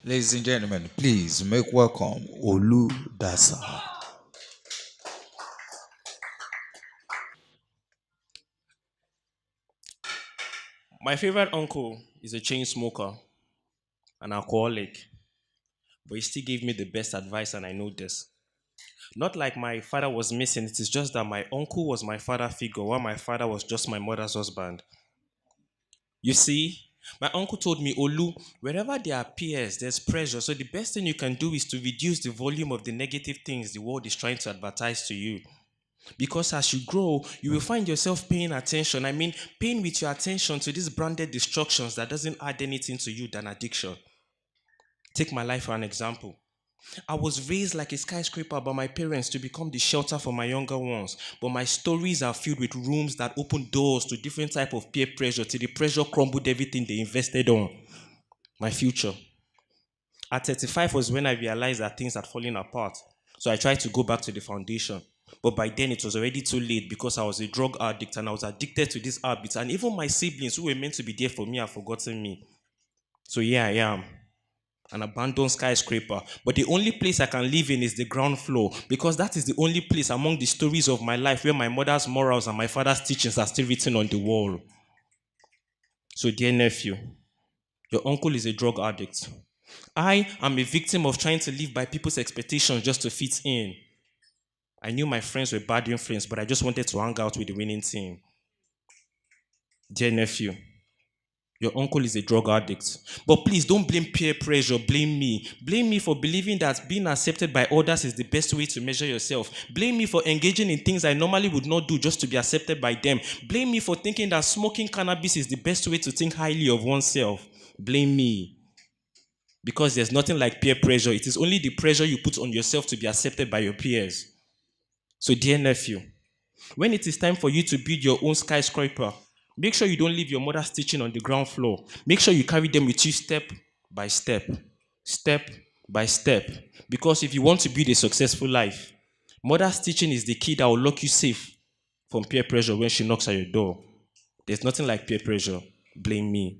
Ladies and gentlemen, please make welcome Oludasa. My favorite uncle is a chain smoker, an alcoholic, but he still gave me the best advice, and I know this. Not like my father was missing, it is just that my uncle was my father figure, while my father was just my mother's husband. You see, my uncle told me, Olu, wherever there are peers, there's pressure. So the best thing you can do is to reduce the volume of the negative things the world is trying to advertise to you. Because as you grow, you will find yourself paying attention. I mean, paying with your attention to these branded distractions that doesn't add anything to you than addiction. Take my life for an example. I was raised like a skyscraper by my parents to become the shelter for my younger ones. But my stories are filled with rooms that open doors to different type of peer pressure till the pressure crumbled everything they invested on. My future. At 35 was when I realized that things had fallen apart. So I tried to go back to the foundation. But by then it was already too late because I was a drug addict and I was addicted to these habits. And even my siblings who were meant to be there for me have forgotten me. So yeah, I am an abandoned skyscraper. But the only place I can live in is the ground floor because that is the only place among the stories of my life where my mother's morals and my father's teachings are still written on the wall. So, dear nephew, your uncle is a drug addict. I am a victim of trying to live by people's expectations just to fit in. I knew my friends were bad influence, but I just wanted to hang out with the winning team. Dear nephew, your uncle is a drug addict. But please don't blame peer pressure, blame me. Blame me for believing that being accepted by others is the best way to measure yourself. Blame me for engaging in things I normally would not do just to be accepted by them. Blame me for thinking that smoking cannabis is the best way to think highly of oneself. Blame me. Because there's nothing like peer pressure. It is only the pressure you put on yourself to be accepted by your peers. So, dear nephew, when it is time for you to build your own skyscraper, make sure you don't leave your mother's teaching on the ground floor. Make sure you carry them with you step by step, step by step. Because if you want to build a successful life, mother's teaching is the key that will lock you safe from peer pressure when she knocks at your door. There's nothing like peer pressure. Blame me.